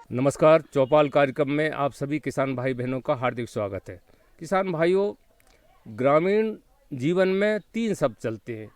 नमस्कार। चौपाल कार्यक्रम में आप सभी किसान भाई बहनों का हार्दिक स्वागत है। किसान भाइयों, ग्रामीण जीवन में तीन शब्द चलते हैं: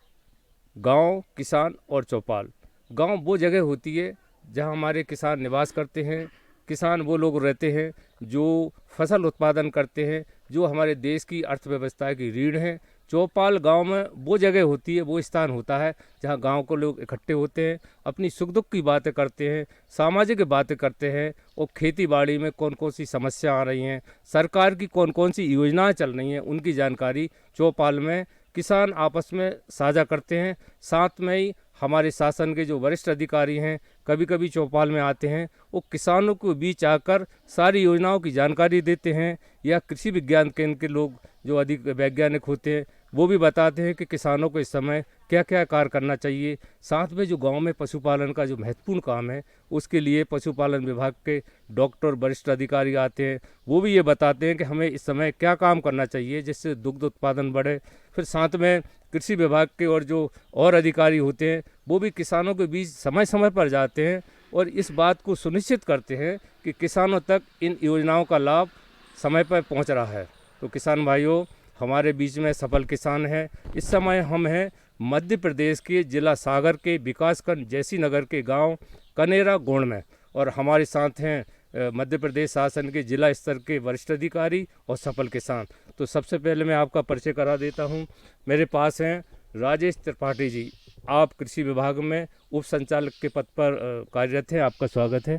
गांव, किसान और चौपाल। गांव वो जगह होती है जहां हमारे किसान निवास करते हैं। किसान वो लोग रहते हैं जो फसल उत्पादन करते हैं, जो हमारे देश की अर्थव्यवस्था की रीढ़ हैं। चौपाल गांव में वो जगह होती है, वो स्थान होता है जहां गांव को लोग इकट्ठे होते हैं, अपनी सुख दुख की बातें करते हैं, सामाजिक बातें करते हैं और खेती बाड़ी में कौन कौन सी समस्या आ रही हैं, सरकार की कौन कौन सी योजनाएं चल रही हैं, उनकी जानकारी चौपाल में किसान आपस में साझा करते हैं। साथ में ही हमारे शासन के जो वरिष्ठ अधिकारी हैं कभी कभी चौपाल में आते हैं, वो किसानों के बीच आकर सारी योजनाओं की जानकारी देते हैं। या कृषि विज्ञान केंद्र के लोग जो अधिक वैज्ञानिक होते हैं वो भी बताते हैं कि किसानों को इस समय क्या क्या कार्य करना चाहिए। साथ में जो गांव में पशुपालन का जो महत्वपूर्ण काम है उसके लिए पशुपालन विभाग के डॉक्टर वरिष्ठ अधिकारी आते हैं, वो भी ये बताते हैं कि हमें इस समय क्या काम करना चाहिए जिससे दुग्ध उत्पादन बढ़े। फिर साथ में कृषि विभाग के और जो और अधिकारी होते हैं वो भी किसानों के बीच समय समय पर जाते हैं और इस बात को सुनिश्चित करते हैं कि किसानों तक इन योजनाओं का लाभ समय पर पहुंच रहा है। तो किसान भाइयों, हमारे बीच में सफल किसान हैं। इस समय हम हैं मध्य प्रदेश के जिला सागर के विकासखंड जैसी नगर के गांव कनेरा गोंड में, और हमारे साथ हैं मध्य प्रदेश शासन के जिला स्तर के वरिष्ठ अधिकारी और सफल किसान। तो सबसे पहले मैं आपका परिचय करा देता हूं। मेरे पास हैं राजेश त्रिपाठी जी। आप कृषि विभाग में उप संचालक के पद पर कार्यरत हैं। आपका स्वागत है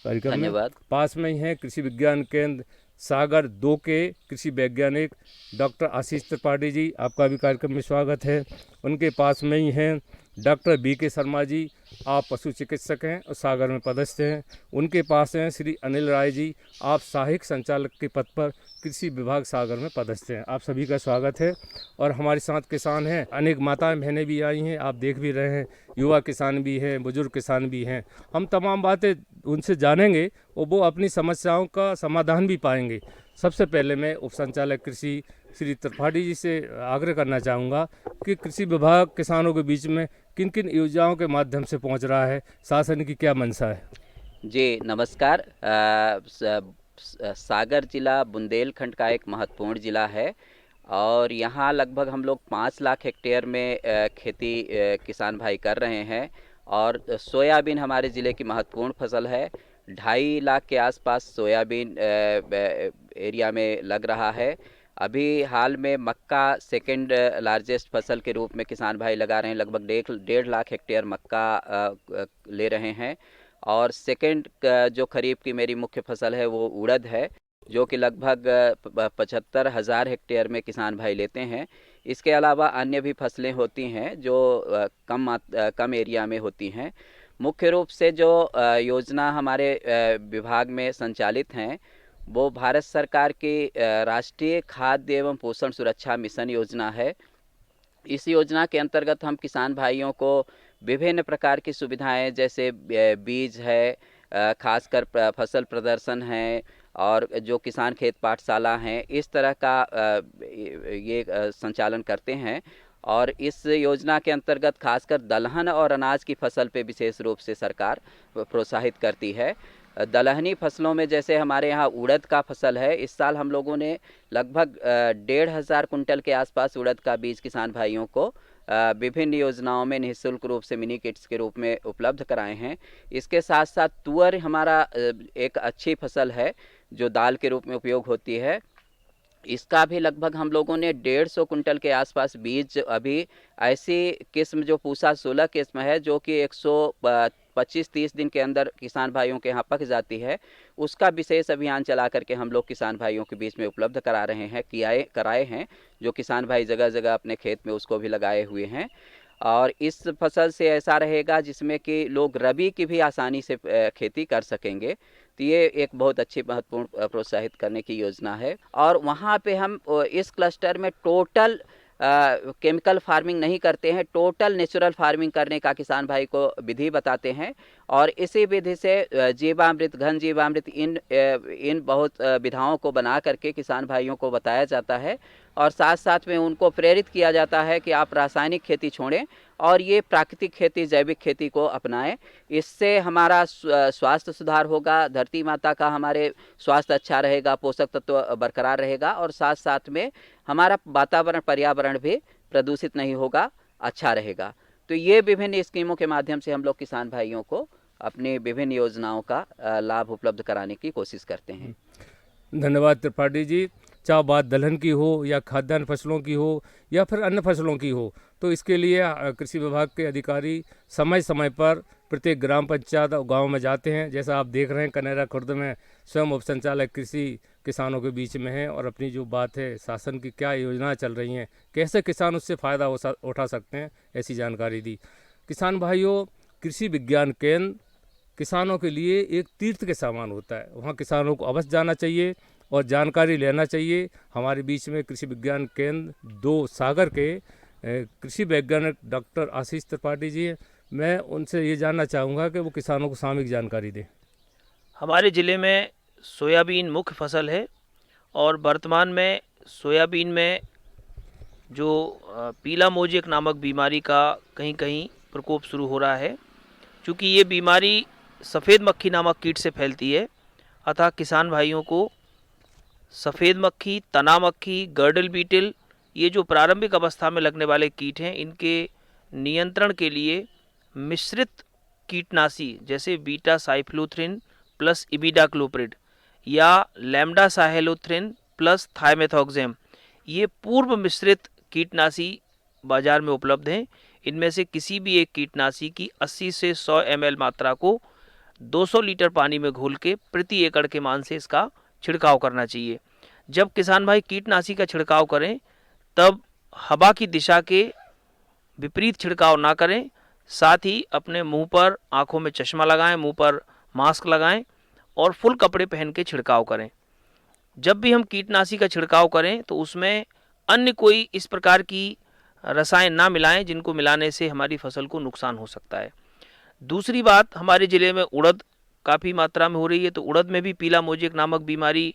कार्यक्रम में। धन्यवाद। पास में ही हैं कृषि विज्ञान केंद्र सागर 2 के कृषि वैज्ञानिक डॉक्टर आशीष त्रिपाठी जी। आपका भी कार्यक्रम में स्वागत है। उनके पास में ही हैं डॉक्टर BK शर्मा जी। आप पशु चिकित्सक हैं और सागर में पदस्थ हैं। उनके पास हैं श्री अनिल राय जी। आप सहायक संचालक के पद पर कृषि विभाग सागर में पदस्थ हैं। आप सभी का स्वागत है। और हमारे साथ किसान हैं, अनेक माताएं बहनें भी आई हैं, आप देख भी रहे हैं, युवा किसान भी हैं, बुजुर्ग किसान भी हैं। हम तमाम बातें उनसे जानेंगे और वो अपनी समस्याओं का समाधान भी पाएंगे। सबसे पहले मैं उप संचालक कृषि श्री त्रिपाठी जी से आग्रह करना चाहूँगा कि कृषि विभाग किसानों के बीच में किन किन योजनाओं के माध्यम से पहुंच रहा है, शासन की क्या मंशा है। जी नमस्कार। सागर जिला बुंदेलखंड का एक महत्वपूर्ण जिला है और यहाँ लगभग हम लोग 5 लाख हेक्टेयर में खेती किसान भाई कर रहे हैं और सोयाबीन हमारे ज़िले की महत्वपूर्ण फसल है। 2.5 लाख के आसपास सोयाबीन एरिया में लग रहा है। अभी हाल में मक्का सेकंड लार्जेस्ट फसल के रूप में किसान भाई लगा रहे हैं। लगभग 1.5 लाख हेक्टेयर मक्का ले रहे हैं। और सेकंड जो खरीफ की मेरी मुख्य फसल है वो उड़द है, जो कि लगभग 75,000 हेक्टेयर में किसान भाई लेते हैं। इसके अलावा अन्य भी फसलें होती हैं जो कम एरिया में होती हैं। मुख्य रूप से जो योजना हमारे विभाग में संचालित हैं वो भारत सरकार की राष्ट्रीय खाद्य एवं पोषण सुरक्षा मिशन योजना है। इस योजना के अंतर्गत हम किसान भाइयों को विभिन्न प्रकार की सुविधाएं जैसे बीज है, खासकर फसल प्रदर्शन है और जो किसान खेत पाठशाला हैं, इस तरह का ये संचालन करते हैं। और इस योजना के अंतर्गत खासकर दलहन और अनाज की फसल पे विशेष रूप से सरकार प्रोत्साहित करती है। दलहनी फसलों में जैसे हमारे यहाँ उड़द का फसल है, इस साल हम लोगों ने लगभग 1,500 कुंटल के आसपास उड़द का बीज किसान भाइयों को विभिन्न योजनाओं में निःशुल्क रूप से मिनी किट्स के रूप में उपलब्ध कराए हैं। इसके साथ साथ तुअर हमारा एक अच्छी फसल है जो दाल के रूप में उपयोग होती है। इसका भी लगभग हम लोगों ने 150 कुंटल के आसपास बीज अभी ऐसी किस्म जो पूसा 16 किस्म है जो कि 125-30 दिन के अंदर किसान भाइयों के यहाँ पक जाती है, उसका विशेष अभियान चला करके हम लोग किसान भाइयों के बीच में उपलब्ध करा रहे हैं, कराए हैं। जो किसान भाई जगह जगह अपने खेत में उसको भी लगाए हुए हैं। और इस फसल से ऐसा रहेगा जिसमें कि लोग रबी की भी आसानी से खेती कर सकेंगे। तो ये एक बहुत अच्छी महत्वपूर्ण प्रोत्साहित करने की योजना है। और वहाँ पे हम इस क्लस्टर में टोटल केमिकल फार्मिंग नहीं करते हैं, टोटल नेचुरल फार्मिंग करने का किसान भाई को विधि बताते हैं। और इसी विधि से जीवामृत, घन जीवामृत, इन बहुत विधाओं को बना करके किसान भाइयों को बताया जाता है और साथ साथ में उनको प्रेरित किया जाता है कि आप रासायनिक खेती छोड़ें और ये प्राकृतिक खेती, जैविक खेती को अपनाएं। इससे हमारा स्वास्थ्य सुधार होगा, धरती माता का हमारे स्वास्थ्य अच्छा रहेगा, पोषक तत्व बरकरार रहेगा और साथ साथ में हमारा वातावरण, पर्यावरण भी प्रदूषित नहीं होगा, अच्छा रहेगा। तो ये विभिन्न स्कीमों के माध्यम से हम लोग किसान भाइयों को अपनी विभिन्न योजनाओं का लाभ उपलब्ध कराने की कोशिश करते हैं। धन्यवाद त्रिपाठी जी। चाहे बात दलहन की हो या खाद्यान्न फसलों की हो या फिर अन्य फसलों की हो, तो इसके लिए कृषि विभाग के अधिकारी समय समय पर प्रत्येक ग्राम पंचायत और गांव में जाते हैं। जैसा आप देख रहे हैं, कनेरा खुर्द में स्वयं उप संचालक कृषि किसानों के बीच में है और अपनी जो बात है, शासन की क्या योजनाएं चल रही हैं, कैसे किसान उससे फ़ायदा उठा सकते हैं, ऐसी जानकारी दी। किसान भाइयों, कृषि विज्ञान केंद्र किसानों के लिए एक तीर्थ के समान होता है। वहाँ किसानों को अवश्य जाना चाहिए और जानकारी लेना चाहिए। हमारे बीच में कृषि विज्ञान केंद्र 2 सागर के कृषि वैज्ञानिक डॉक्टर आशीष त्रिपाठी जी हैं। मैं उनसे ये जानना चाहूँगा कि वो किसानों को सामयिक जानकारी दें। हमारे ज़िले में सोयाबीन मुख्य फसल है और वर्तमान में सोयाबीन में जो पीला मोजेक नामक बीमारी का कहीं कहीं प्रकोप शुरू हो रहा है। चूँकि ये बीमारी सफ़ेद मक्खी नामक कीट से फैलती है, अतः किसान भाइयों को सफ़ेद मक्खी, तना मक्खी, गर्डल बीटल, ये जो प्रारंभिक अवस्था में लगने वाले कीट हैं, इनके नियंत्रण के लिए मिश्रित कीटनाशी जैसे बीटा साइफ्लोथ्रिन प्लस इमिडाक्लोप्रिड या लैम्डा साहेलोथ्रिन प्लस थाइमेथॉक्सैम, ये पूर्व मिश्रित कीटनाशी बाज़ार में उपलब्ध हैं। इनमें से किसी भी एक कीटनाशी की 80 से 100 ml मात्रा को 200 लीटर पानी में घोल के प्रति एकड़ के मान से इसका छिड़काव करना चाहिए। जब किसान भाई कीटनाशी का छिड़काव करें तब हवा की दिशा के विपरीत छिड़काव ना करें। साथ ही अपने मुंह पर, आंखों में चश्मा लगाएं, मुंह पर मास्क लगाएं और फुल कपड़े पहन के छिड़काव करें। जब भी हम कीटनाशी का छिड़काव करें तो उसमें अन्य कोई इस प्रकार की रसायन ना मिलाएं जिनको मिलाने से हमारी फसल को नुकसान हो सकता है। दूसरी बात, हमारे ज़िले में उड़द काफ़ी मात्रा में हो रही है, तो उड़द में भी पीला मोजेक नामक बीमारी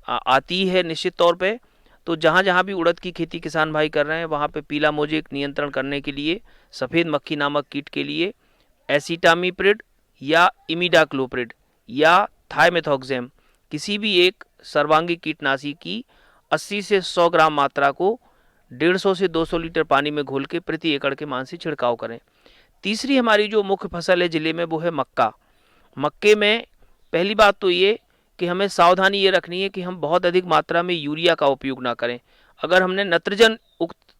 आती है निश्चित तौर पे। तो जहाँ जहाँ भी उड़द की खेती किसान भाई कर रहे हैं, वहाँ पे पीला मोजेक नियंत्रण करने के लिए सफ़ेद मक्खी नामक कीट के लिए एसिटामिप्रिड या इमिडाक्लोप्रिड या थाइमेथॉक्सैम, किसी भी एक सर्वांगी कीटनाशी की 80 से 100 ग्राम मात्रा को 150 से 200 लीटर पानी में घोल के प्रति एकड़ के मान से छिड़काव करें। तीसरी हमारी जो मुख्य फसल है ज़िले में, वो है मक्का। मक्के में पहली बात तो ये कि हमें सावधानी ये रखनी है कि हम बहुत अधिक मात्रा में यूरिया का उपयोग ना करें। अगर हमने नत्रजन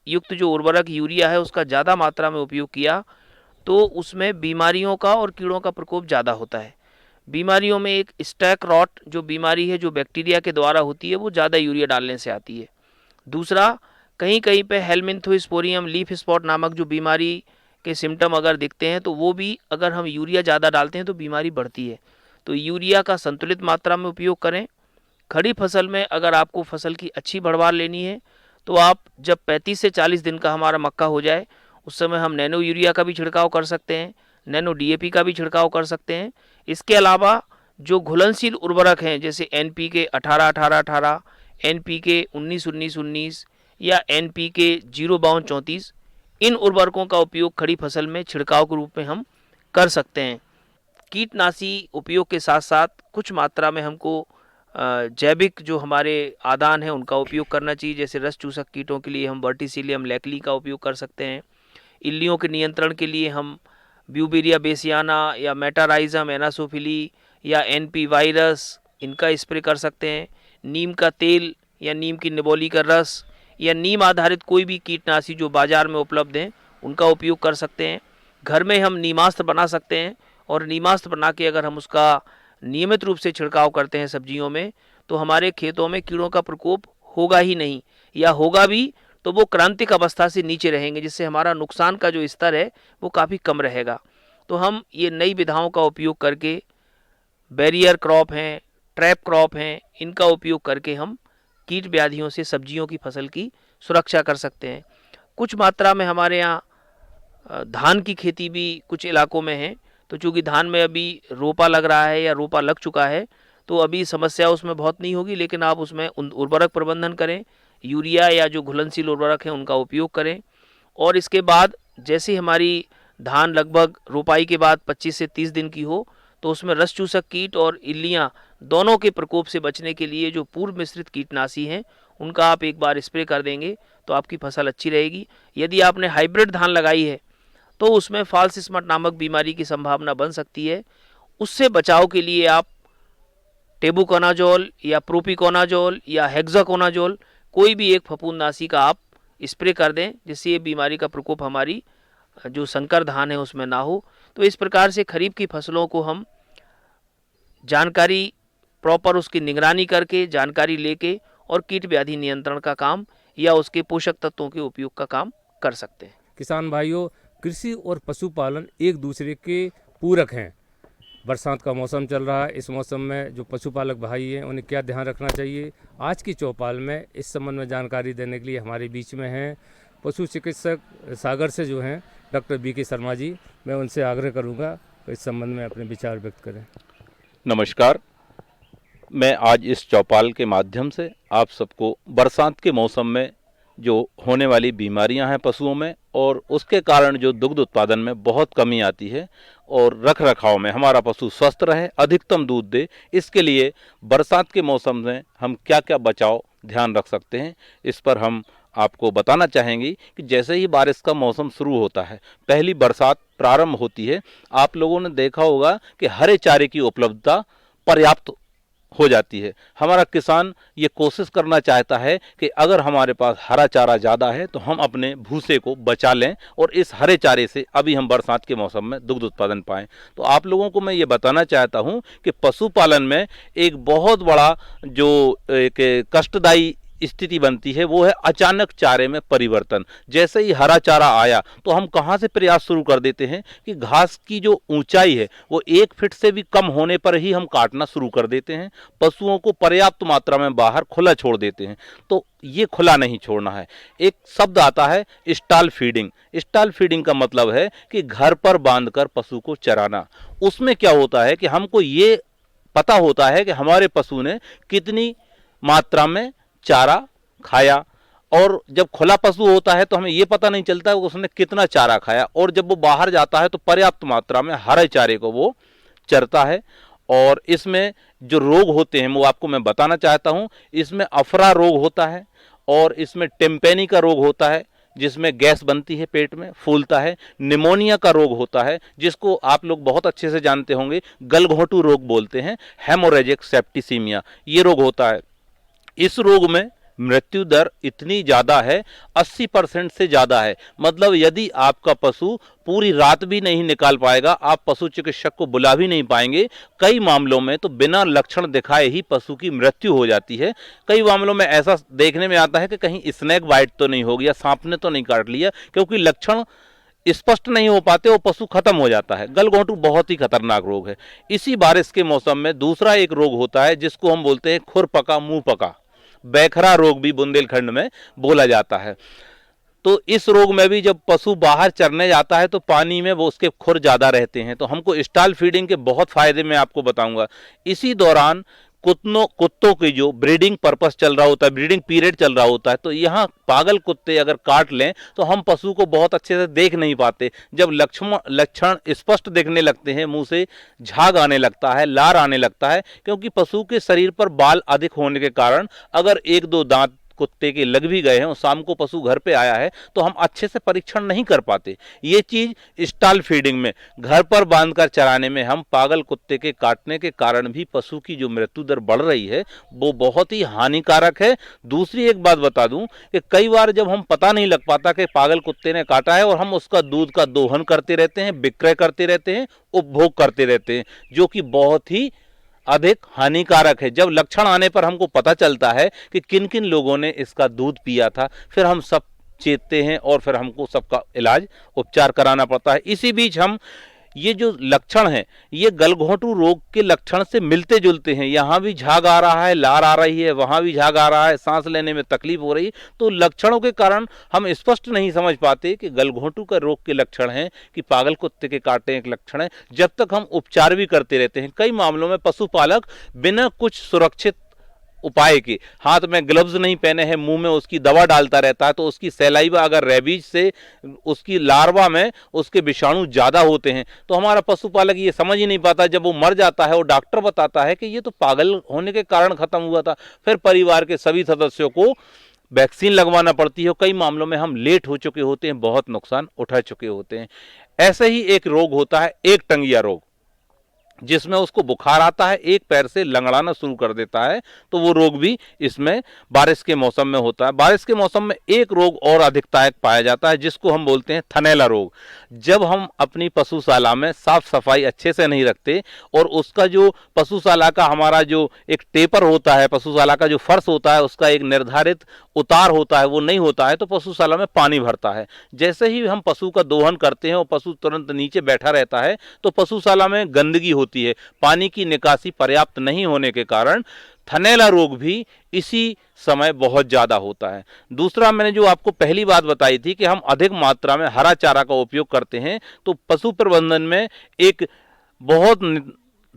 युक्त जो उर्वरक यूरिया है उसका ज़्यादा मात्रा में उपयोग किया तो उसमें बीमारियों का और कीड़ों का प्रकोप ज़्यादा होता है। बीमारियों में एक स्टैक रॉट जो बीमारी है, जो बैक्टीरिया के द्वारा होती है, वो ज़्यादा यूरिया डालने से आती है। दूसरा, कहीं कहीं पे हेलमिंथोस्पोरियम लीफ स्पॉट नामक जो बीमारी के सिम्टम अगर दिखते हैं तो वो भी अगर हम यूरिया ज़्यादा डालते हैं तो बीमारी बढ़ती है। तो यूरिया का संतुलित मात्रा में उपयोग करें। खड़ी फसल में अगर आपको फसल की अच्छी बढ़वार लेनी है तो आप जब 35 से 40 दिन का हमारा मक्का हो जाए उस समय हम नैनो यूरिया का भी छिड़काव कर सकते हैं, नैनो डीएपी का भी छिड़काव कर सकते हैं। इसके अलावा जो घुलनशील उर्वरक हैं जैसे NPK 18-18-18, NPK 19-19-19 या NPK 0-32-34, इन उर्वरकों का उपयोग खड़ी फसल में छिड़काव के रूप में हम कर सकते हैं। कीटनाशी उपयोग के साथ साथ कुछ मात्रा में हमको जैविक जो हमारे आदान हैं उनका उपयोग करना चाहिए। जैसे रस चूसक कीटों के लिए हम वर्टिसिलियम लैक्ली का उपयोग कर सकते हैं। इल्लियों के नियंत्रण के लिए हम ब्यूवेरिया बेसियाना या मेटाराइजम एनासोफिली या NP वायरस, इनका स्प्रे कर सकते हैं। नीम का तेल या नीम की निबोली का रस या नीम आधारित कोई भी कीटनाशी जो बाज़ार में उपलब्ध हैं उनका उपयोग कर सकते हैं। घर में हम नीमास्त्र बना सकते हैं और नीमास्त्र बना के अगर हम उसका नियमित रूप से छिड़काव करते हैं सब्जियों में तो हमारे खेतों में कीड़ों का प्रकोप होगा ही नहीं, या होगा भी तो वो क्रांतिक अवस्था से नीचे रहेंगे, जिससे हमारा नुकसान का जो स्तर है वो काफ़ी कम रहेगा। तो हम ये नई विधाओं का उपयोग करके, बैरियर क्रॉप हैं, ट्रैप क्रॉप हैं, इनका उपयोग करके हम कीट व्याधियों से सब्जियों की फसल की सुरक्षा कर सकते हैं। कुछ मात्रा में हमारे यहाँ धान की खेती भी कुछ इलाकों में है, तो चूँकि धान में अभी रोपा लग रहा है या रोपा लग चुका है, तो अभी समस्या उसमें बहुत नहीं होगी, लेकिन आप उसमें उर्वरक प्रबंधन करें, यूरिया या जो घुलनशील उर्वरक हैं उनका उपयोग करें। और इसके बाद जैसे हमारी धान लगभग रोपाई के बाद 25 से 30 दिन की हो, तो उसमें रस चूसक कीट और इल्लियाँ दोनों के प्रकोप से बचने के लिए जो पूर्व मिश्रित कीटनाशी हैं उनका आप एक बार स्प्रे कर देंगे तो आपकी फसल अच्छी रहेगी। यदि आपने हाइब्रिड धान लगाई है तो उसमें फॉल्स स्पॉट नामक बीमारी की संभावना बन सकती है। उससे बचाव के लिए आप टेबुकोनाजोल या प्रोपिकोनाजोल या हेक्साकोनाजोल कोई भी एक फफूंदनाशी का आप स्प्रे कर दें, जिससे ये बीमारी का प्रकोप हमारी जो संकर धान है उसमें ना हो। तो इस प्रकार से खरीफ की फसलों को हम जानकारी प्रॉपर उसकी निगरानी करके, जानकारी लेके और कीट व्याधि नियंत्रण का काम या उसके पोषक तत्वों के उपयोग का काम कर सकते हैं। किसान भाइयों, कृषि और पशुपालन एक दूसरे के पूरक हैं। बरसात का मौसम चल रहा है, इस मौसम में जो पशुपालक भाई हैं उन्हें क्या ध्यान रखना चाहिए, आज की चौपाल में इस संबंध में जानकारी देने के लिए हमारे बीच में हैं पशु चिकित्सक सागर से जो हैं डॉक्टर बीके शर्मा जी। मैं उनसे आग्रह करूंगा कि इस संबंध में अपने विचार व्यक्त करें। नमस्कार, मैं आज इस चौपाल के माध्यम से आप सबको बरसात के मौसम में जो होने वाली बीमारियां हैं पशुओं में और उसके कारण जो दुग्ध उत्पादन में बहुत कमी आती है और रख रखाव में हमारा पशु स्वस्थ रहे, अधिकतम दूध दे, इसके लिए बरसात के मौसम में हम क्या क्या बचाव ध्यान रख सकते हैं, इस पर हम आपको बताना चाहेंगे कि जैसे ही बारिश का मौसम शुरू होता है, पहली बरसात प्रारंभ होती है, आप लोगों ने देखा होगा कि हरे चारे की उपलब्धता पर्याप्त हो जाती है। हमारा किसान ये कोशिश करना चाहता है कि अगर हमारे पास हरा चारा ज़्यादा है तो हम अपने भूसे को बचा लें और इस हरे चारे से अभी हम बरसात के मौसम में दुग्ध उत्पादन पाएं। तो आप लोगों को मैं ये बताना चाहता हूं कि पशुपालन में एक बहुत बड़ा जो एक कष्टदायी स्थिति बनती है वो है अचानक चारे में परिवर्तन। जैसे ही हरा चारा आया तो हम कहाँ से प्रयास शुरू कर देते हैं कि घास की जो ऊंचाई है वो 1 फीट से भी कम होने पर ही हम काटना शुरू कर देते हैं, पशुओं को पर्याप्त मात्रा में बाहर खुला छोड़ देते हैं। तो ये खुला नहीं छोड़ना है। एक शब्द आता है स्टॉल फीडिंग। स्टॉल फीडिंग का मतलब है कि घर पर बांधकर पशु को चराना। उसमें क्या होता है कि हमको ये पता होता है कि हमारे पशु ने कितनी मात्रा में चारा खाया, और जब खुला पशु होता है तो हमें यह पता नहीं चलता कि उसने कितना चारा खाया, और जब वो बाहर जाता है तो पर्याप्त मात्रा में हरे चारे को वो चरता है। और इसमें जो रोग होते हैं वो आपको मैं बताना चाहता हूं। इसमें अफरा रोग होता है और इसमें टेम्पेनी का रोग होता है जिसमें गैस बनती है, पेट में फूलता है। निमोनिया का रोग होता है जिसको आप लोग बहुत अच्छे से जानते होंगे, गलघोंटू रोग बोलते हैं, हेमोरेजिक सेप्टिसीमिया, ये रोग होता है। इस रोग में मृत्यु दर इतनी ज़्यादा है, 80% से ज़्यादा है। मतलब यदि आपका पशु पूरी रात भी नहीं निकाल पाएगा, आप पशु चिकित्सक को बुला भी नहीं पाएंगे। कई मामलों में तो बिना लक्षण दिखाए ही पशु की मृत्यु हो जाती है। कई मामलों में ऐसा देखने में आता है कि कहीं स्नेक बाइट तो नहीं हो गया, सांप ने तो नहीं काट लिया, क्योंकि लक्षण स्पष्ट नहीं हो पाते, वो पशु खत्म हो जाता है। गलघोंटू बहुत ही खतरनाक रोग है। इसी बारिश के मौसम में दूसरा एक रोग होता है जिसको हम बोलते हैं खुरपका मुंह पका, बैखरा रोग भी बुंदेलखंड में बोला जाता है। तो इस रोग में भी जब पशु बाहर चरने जाता है तो पानी में वो उसके खुर ज़्यादा रहते हैं। तो हमको स्टॉल फीडिंग के बहुत फ़ायदे मैं आपको बताऊंगा। इसी दौरान कुत्तों की जो ब्रीडिंग पर्पस चल रहा होता है, ब्रीडिंग पीरियड चल रहा होता है, तो यहाँ पागल कुत्ते अगर काट लें तो हम पशु को बहुत अच्छे से देख नहीं पाते। जब लक्षण स्पष्ट दिखने लगते हैं, मुंह से झाग आने लगता है, लार आने लगता है, क्योंकि पशु के शरीर पर बाल अधिक होने के कारण अगर 1-2 दांत कुत्ते के लग भी गए हैं और शाम को पशु घर पे आया है तो हम अच्छे से परीक्षण नहीं कर पाते। ये चीज़ स्टॉल फीडिंग में, घर पर बांधकर चराने में हम पागल कुत्ते के काटने के कारण भी पशु की जो मृत्यु दर बढ़ रही है वो बहुत ही हानिकारक है। दूसरी एक बात बता दूं कि कई बार जब हम पता नहीं लग पाता कि पागल कुत्ते ने काटा है और हम उसका दूध का दोहन करते रहते हैं, विक्रय करते रहते हैं, उपभोग करते रहते हैं, जो कि बहुत ही अधिक हानिकारक है। जब लक्षण आने पर हमको पता चलता है कि किन किन लोगों ने इसका दूध पिया था, फिर हम सब चेतते हैं और फिर हमको सबका इलाज उपचार कराना पड़ता है। इसी बीच हम ये जो लक्षण हैं ये गलघोंटू रोग के लक्षण से मिलते जुलते हैं। यहाँ भी झाग आ रहा है, लार आ रही है, वहाँ भी झाग आ रहा है, सांस लेने में तकलीफ हो रही है। तो लक्षणों के कारण हम स्पष्ट नहीं समझ पाते कि गलघोंटू का रोग के लक्षण हैं कि पागल कुत्ते के काटने एक लक्षण है, जब तक हम उपचार भी करते रहते हैं। कई मामलों में पशुपालक बिना कुछ सुरक्षित उपाय के, हाथ में ग्लव्स नहीं पहने हैं, मुंह में उसकी दवा डालता रहता है, तो उसकी सैलाइवा अगर रेबीज से उसकी लार्वा में उसके विषाणु ज़्यादा होते हैं तो हमारा पशुपालक ये समझ ही नहीं पाता। जब वो मर जाता है और डॉक्टर बताता है कि ये तो पागल होने के कारण ख़त्म हुआ था, फिर परिवार के सभी सदस्यों को वैक्सीन लगवाना पड़ती है। कई मामलों में हम लेट हो चुके होते हैं, बहुत नुकसान उठा चुके होते हैं। ऐसे ही एक रोग होता है एक टंगिया रोग, जिसमें उसको बुखार आता है, एक पैर से लंगड़ाना शुरू कर देता है। तो वो रोग भी इसमें बारिश के मौसम में होता है। बारिश के मौसम में एक रोग और अधिकतायक पाया जाता है जिसको हम बोलते हैं थनैला रोग। जब हम अपनी पशुशाला में साफ सफाई अच्छे से नहीं रखते और उसका जो पशुशाला का हमारा जो एक टेपर होता है, पशुशाला का जो फर्श होता है, उसका एक निर्धारित उतार होता है, वो नहीं होता है तो पशुशाला में पानी भरता है। जैसे ही हम पशु का दोहन करते हैं और पशु तुरंत नीचे बैठा रहता है तो पशुशाला में गंदगी होती है। पानी की निकासी पर्याप्त नहीं होने के कारण थनैला रोग भी इसी समय बहुत ज़्यादा होता है। दूसरा, मैंने जो आपको पहली बात बताई थी कि हम अधिक मात्रा में हरा चारा का उपयोग करते हैं, तो पशु प्रबंधन में एक बहुत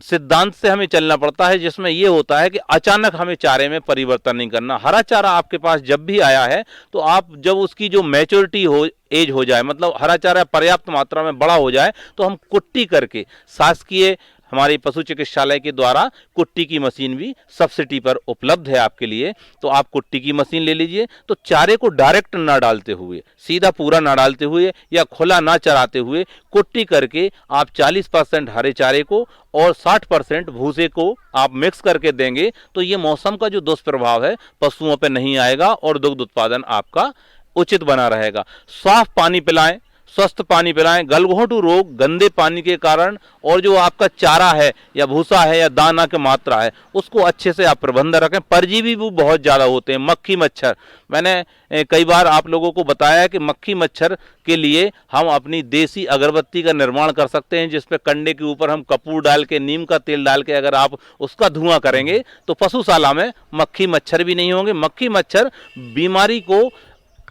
सिद्धांत से हमें चलना पड़ता है, जिसमें यह होता है कि अचानक हमें चारे में परिवर्तन नहीं करना। हरा चारा आपके पास जब भी आया है तो आप जब उसकी जो मैच्योरिटी हो, एज हो जाए, मतलब हरा चारा पर्याप्त मात्रा में बड़ा हो जाए, तो हम कुट्टी करके, शासकीय हमारे पशु चिकित्सालय के द्वारा कुट्टी की मशीन भी सब्सिडी पर उपलब्ध है आपके लिए, तो आप कुट्टी की मशीन ले लीजिए। तो चारे को डायरेक्ट ना डालते हुए, सीधा पूरा ना डालते हुए या खुला ना चराते हुए कुट्टी करके आप 40% हरे चारे को और 60% भूसे को आप मिक्स करके देंगे तो ये मौसम का जो दुष्प्रभाव है पशुओं पर नहीं आएगा और दुग्ध उत्पादन आपका उचित बना रहेगा। साफ पानी पिलाएं, स्वस्थ पानी पिलाएं। गलघोंटू रोग गंदे पानी के कारण और जो आपका चारा है या भूसा है या दाना की मात्रा है उसको अच्छे से आप प्रबंध रखें। परजीवी भी बहुत ज़्यादा होते हैं, मक्खी मच्छर। मैंने कई बार आप लोगों को बताया कि मक्खी मच्छर के लिए हम अपनी देसी अगरबत्ती का निर्माण कर सकते हैं, जिस पे कंडे के ऊपर हम कपूर डाल के, नीम का तेल डाल के अगर आप उसका धुआं करेंगे तो पशुशाला में मक्खी मच्छर भी नहीं होंगे। मक्खी मच्छर बीमारी को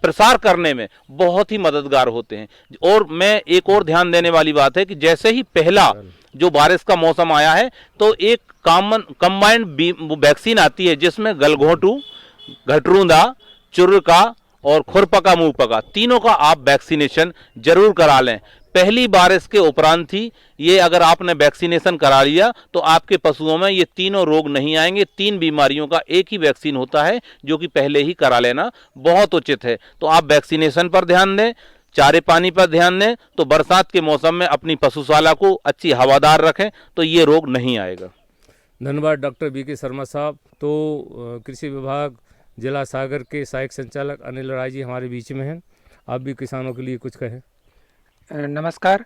प्रसार करने में बहुत ही मददगार होते हैं। और मैं एक और ध्यान देने वाली बात है कि जैसे ही पहला जो बारिश का मौसम आया है तो एक कंबाइंड वैक्सीन आती है जिसमें गलघोंटू, घटरूंदा, चुर्रका और खुरपका मुंहपका तीनों का आप वैक्सीनेशन जरूर करा लें। पहली बारिश के उपरांत ही ये अगर आपने वैक्सीनेशन करा लिया तो आपके पशुओं में ये तीनों रोग नहीं आएंगे। 3 बीमारियों का एक ही वैक्सीन होता है जो कि पहले ही करा लेना बहुत उचित है। तो आप वैक्सीनेशन पर ध्यान दें, चारे पानी पर ध्यान दें, तो बरसात के मौसम में अपनी पशुशाला को अच्छी हवादार रखें तो ये रोग नहीं आएगा। धन्यवाद डॉक्टर बीके शर्मा साहब। तो कृषि विभाग जिला सागर के सहायक संचालक अनिल राय जी हमारे बीच में हैं, आप भी किसानों के लिए कुछ कहें। नमस्कार।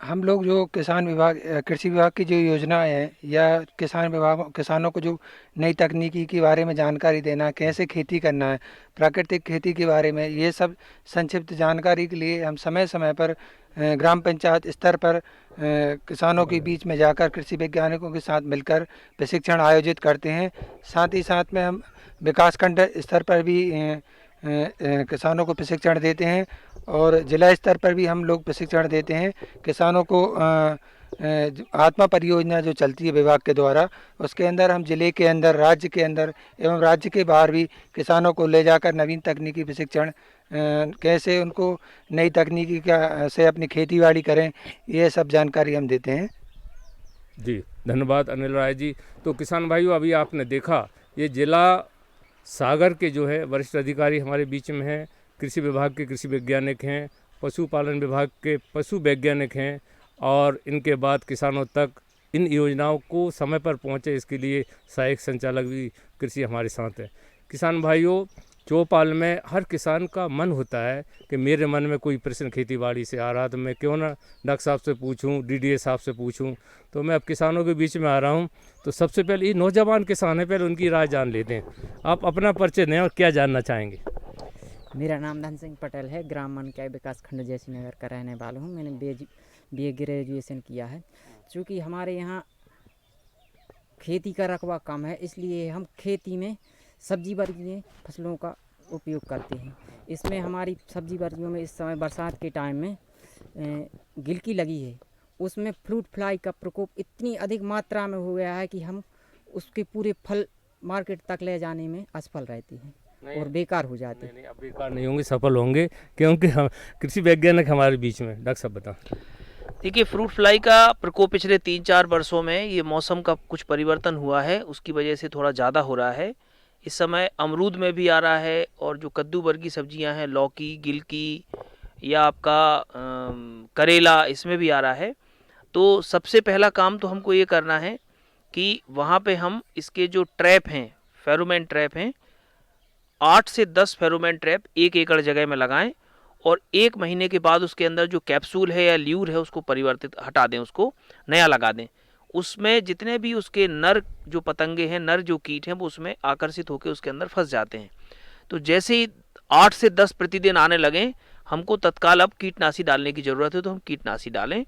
हम लोग जो किसान विभाग, कृषि विभाग की जो योजना है या किसानों को जो नई तकनीकी के बारे में जानकारी देना, कैसे खेती करना है, प्राकृतिक खेती के बारे में, ये सब संक्षिप्त जानकारी के लिए हम समय समय पर ग्राम पंचायत स्तर पर किसानों के बीच में जाकर कृषि वैज्ञानिकों के साथ मिलकर प्रशिक्षण आयोजित करते हैं। साथ ही साथ में हम विकासखंड स्तर पर भी किसानों को प्रशिक्षण देते हैं और जिला स्तर पर भी हम लोग प्रशिक्षण देते हैं किसानों को। आत्मा परियोजना जो चलती है विभाग के द्वारा, उसके अंदर हम जिले के अंदर, राज्य के अंदर एवं राज्य के बाहर भी किसानों को ले जाकर नवीन तकनीकी प्रशिक्षण, कैसे उनको नई तकनीकी का से अपनी खेती बाड़ी करें, ये सब जानकारी हम देते हैं। जी धन्यवाद अनिल राय जी। तो किसान भाइयों, अभी आपने देखा ये जिला सागर के जो है वरिष्ठ अधिकारी हमारे बीच में हैं, कृषि विभाग के कृषि वैज्ञानिक हैं, पशुपालन विभाग के पशु वैज्ञानिक हैं और इनके बाद किसानों तक इन योजनाओं को समय पर पहुंचे इसके लिए सहायक संचालक भी कृषि हमारे साथ हैं। किसान भाइयों, चौपाल में हर किसान का मन होता है कि मेरे मन में कोई प्रश्न खेती बाड़ी से आ रहा तो मैं क्यों ना डॉक्टर साहब से पूछूं, डीडीए साहब से पूछूं। तो मैं अब किसानों के बीच में आ रहा हूं। तो सबसे पहले ये नौजवान किसान है, पहले उनकी राय जान लेते हैं। आप अपना परिचय दें और क्या जानना चाहेंगे। मेरा नाम धन सिंह पटेल है, ग्राम मनकाई विकास खंड जयसी नगर का रहने वाला हूँ। मैंने BA ग्रेजुएशन किया है। चूँकि हमारे यहाँ खेती का रकबा कम है, इसलिए हम खेती में सब्जी वर्गीय फसलों का उपयोग करते हैं। इसमें हमारी सब्जी वर्गियों में इस समय बरसात के टाइम में गिलकी लगी है, उसमें फ्रूट फ्लाई का प्रकोप इतनी अधिक मात्रा में हो गया है कि हम उसके पूरे फल मार्केट तक ले जाने में असफल रहते हैं और बेकार हो जाते हैं। नहीं, अब बेकार नहीं होंगे, सफल होंगे, क्योंकि हम कृषि वैज्ञानिक हमारे बीच में। डॉक्टर साहब बताओ। देखिए, फ्रूट फ्लाई का प्रकोप पिछले 3-4 वर्षों में ये मौसम का कुछ परिवर्तन हुआ है, उसकी वजह से थोड़ा ज़्यादा हो रहा है। इस समय अमरूद में भी आ रहा है, और जो कद्दू वर्गीय सब्जियां हैं, लौकी, गिलकी या आपका करेला, इसमें भी आ रहा है। तो सबसे पहला काम तो हमको ये करना है कि वहाँ पे हम इसके जो ट्रैप हैं, फेरोमोन ट्रैप हैं, 8 से 10 फेरोमोन ट्रैप 1 एकड़ जगह में लगाएं, और 1 महीने के बाद उसके अंदर जो कैप्सूल है या ल्यूर है उसको परिवर्तित हटा दें, उसको नया लगा दें। उसमें जितने भी उसके नर जो पतंगे हैं, नर जो कीट हैं, वो उसमें आकर्षित होकर उसके अंदर फंस जाते हैं। तो जैसे ही 8 से 10 प्रतिदिन आने लगें, हमको तत्काल अब कीटनाशी डालने की ज़रूरत है, तो हम कीटनाशी डालें।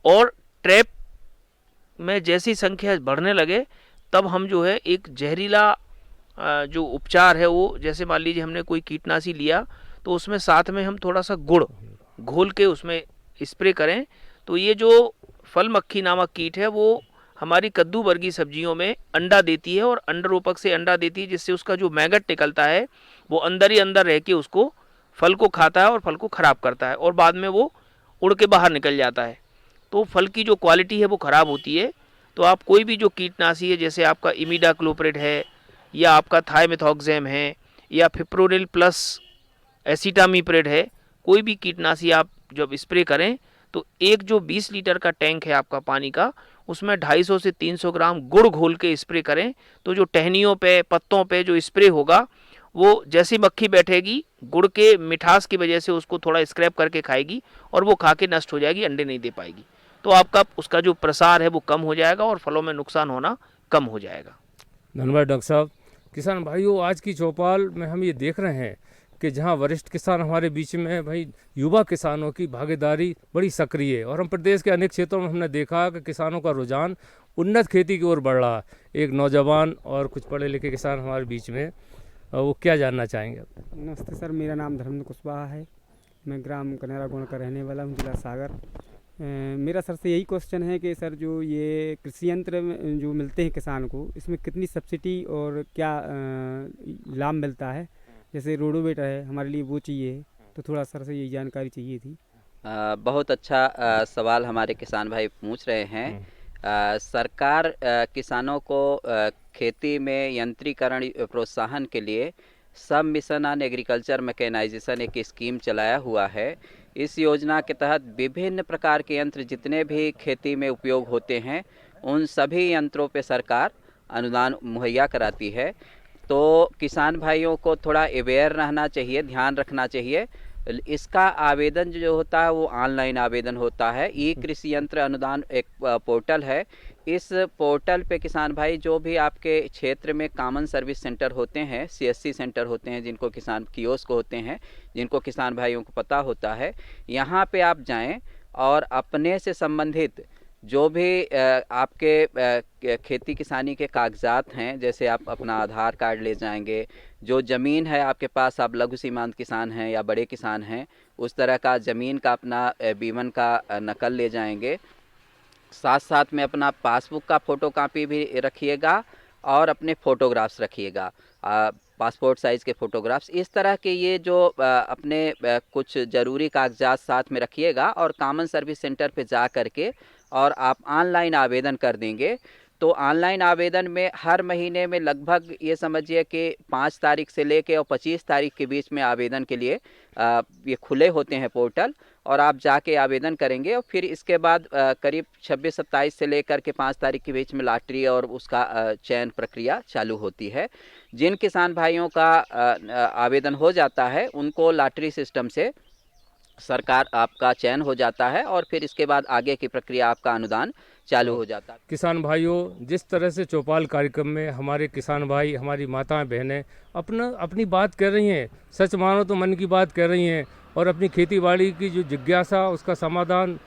और ट्रैप में जैसी संख्या बढ़ने लगे, तब हम जो है एक जहरीला जो उपचार है वो, जैसे मान लीजिए हमने कोई कीटनाशी लिया तो उसमें साथ में हम थोड़ा सा गुड़ घोल के उसमें स्प्रे करें। तो ये जो फल मक्खी नामक कीट है वो हमारी कद्दू वर्गीय सब्जियों में अंडा देती है, और अंडरोपक से अंडा देती है, जिससे उसका जो मैगट निकलता है वो अंदर ही अंदर रह के उसको फल को खाता है और फल को ख़राब करता है, और बाद में वो उड़ के बाहर निकल जाता है। तो फल की जो क्वालिटी है वो ख़राब होती है। तो आप कोई भी जो कीटनाशी है, जैसे आपका इमिडाक्लोप्रिड है, या आपका थाइमेथॉक्सैम है, या फिप्रोनिल प्लस एसिटामिप्रिड है, कोई भी कीटनाशी आप जब स्प्रे करें तो एक जो 20 लीटर का टैंक है आपका पानी का, उसमें 250 से 300 ग्राम गुड़ घोल के स्प्रे करें। तो जो टहनियों पे, पत्तों पे जो स्प्रे होगा, वो जैसी मक्खी बैठेगी, गुड़ के मिठास की वजह से उसको थोड़ा स्क्रैप करके खाएगी, और वो खा के नष्ट हो जाएगी, अंडे नहीं दे पाएगी। तो आपका उसका जो प्रसार है वो कम हो जाएगा, और फलों में नुकसान होना कम हो जाएगा। धन्यवाद डॉक्टर साहब। किसान भाइयों, आज की चौपाल में हम ये देख रहे हैं कि जहां वरिष्ठ किसान हमारे बीच में है, भाई युवा किसानों की भागीदारी बड़ी सक्रिय है, और हम प्रदेश के अनेक क्षेत्रों में हमने देखा कि किसानों का रुझान उन्नत खेती की ओर बढ़ रहा है। एक नौजवान और कुछ पढ़े लिखे किसान हमारे बीच में, वो क्या जानना चाहेंगे? नमस्ते सर, मेरा नाम धर्मेंद्र कुशवाहा है। मैं ग्राम कनेरा गोंड का रहने वाला हूँ, जिला सागर। मेरा सर से यही क्वेश्चन है कि सर जो ये कृषि यंत्र जो मिलते हैं किसान को, इसमें कितनी सब्सिडी और क्या लाभ मिलता है? जैसे रोडोवेटर है, हमारे लिए वो चाहिए, तो थोड़ा सर से यही जानकारी चाहिए थी। बहुत अच्छा सवाल हमारे किसान भाई पूछ रहे हैं। सरकार किसानों को खेती में यंत्रीकरण प्रोत्साहन के लिए सब मिशन ऑन एग्रीकल्चर मैकेनाइजेशन एक स्कीम चलाया हुआ है। इस योजना के तहत विभिन्न प्रकार के यंत्र जितने भी खेती में उपयोग होते हैं, उन सभी यंत्रों पे सरकार अनुदान मुहैया कराती है। तो किसान भाइयों को थोड़ा अवेयर रहना चाहिए, ध्यान रखना चाहिए। इसका आवेदन जो होता है वो ऑनलाइन आवेदन होता है। ई कृषि यंत्र अनुदान एक पोर्टल है। इस पोर्टल पे किसान भाई जो भी आपके क्षेत्र में कॉमन सर्विस सेंटर होते हैं, CSC सेंटर होते हैं, जिनको किसान कियोस्क होते हैं, जिनको किसान भाइयों को पता होता है, यहाँ पे आप जाएं और अपने से संबंधित जो भी आपके खेती किसानी के कागजात हैं, जैसे आप अपना आधार कार्ड ले जाएंगे, जो ज़मीन है आपके पास, आप लघु सीमांत किसान हैं या बड़े किसान हैं, उस तरह का ज़मीन का अपना B1 का नकल ले जाएंगे। साथ साथ में अपना पासबुक का फ़ोटोकॉपी भी रखिएगा, और अपने फ़ोटोग्राफ्स रखिएगा, पासपोर्ट साइज़ के फ़ोटोग्राफ्स। इस तरह के ये जो अपने कुछ ज़रूरी कागजात साथ में रखिएगा, और कॉमन सर्विस सेंटर पे जा कर के और आप ऑनलाइन आवेदन कर देंगे। तो ऑनलाइन आवेदन में हर महीने में लगभग ये समझिए कि 5 तारीख से लेके और 25 तारीख के बीच में आवेदन के लिए ये खुले होते हैं पोर्टल, और आप जाके आवेदन करेंगे। और फिर इसके बाद करीब 26-27 से लेकर के 5 तारीख के बीच में लॉटरी और उसका चयन प्रक्रिया चालू होती है। जिन किसान भाइयों का आवेदन हो जाता है, उनको लॉटरी सिस्टम से सरकार आपका चयन हो जाता है, और फिर इसके बाद आगे की प्रक्रिया आपका अनुदान चालू हो जाता है। किसान भाइयों, जिस तरह से चौपाल कार्यक्रम में हमारे किसान भाई, हमारी माताएं बहनें अपनी बात कर रही हैं, सच मानो तो मन की बात कर रही हैं, और अपनी खेती बाड़ी की जो जिज्ञासा, उसका समाधान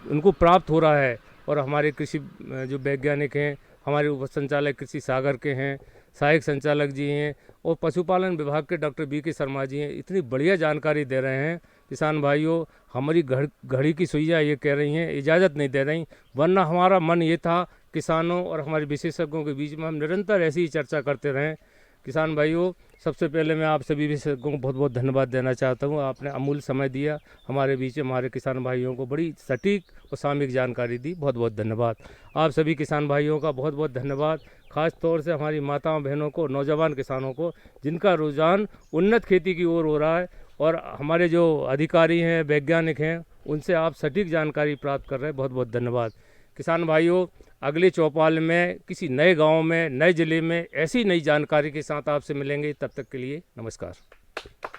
उनको प्राप्त हो रहा है। और हमारे कृषि जो वैज्ञानिक हैं, हमारे उप संचालक कृषि सागर के हैं, सहायक संचालक जी हैं और पशुपालन विभाग के डॉक्टर बी.के. शर्मा जी हैं, इतनी बढ़िया जानकारी दे रहे हैं। किसान भाइयों, हमारी घड़ी की सुइयाँ ये कह रही हैं, इजाज़त नहीं दे रही, वरना हमारा मन ये था किसानों और हमारे विशेषज्ञों के बीच में हम निरंतर ऐसी ही चर्चा करते रहें। किसान भाइयों, सबसे पहले मैं आप सभी विशेषज्ञों को बहुत बहुत धन्यवाद देना चाहता हूँ। आपने अमूल्य समय दिया हमारे बीच में, हमारे किसान भाइयों को बड़ी सटीक और सामयिक जानकारी दी। बहुत बहुत धन्यवाद। आप सभी किसान भाइयों का बहुत बहुत धन्यवाद। खास तौर से हमारी माताओं बहनों को, नौजवान किसानों को, जिनका रुझान उन्नत खेती की ओर हो रहा है और हमारे जो अधिकारी हैं, वैज्ञानिक हैं, उनसे आप सटीक जानकारी प्राप्त कर रहे हैं। बहुत बहुत धन्यवाद। किसान भाइयों, अगले चौपाल में किसी नए गांव में, नए ज़िले में ऐसी नई जानकारी के साथ आपसे मिलेंगे। तब तक के लिए नमस्कार।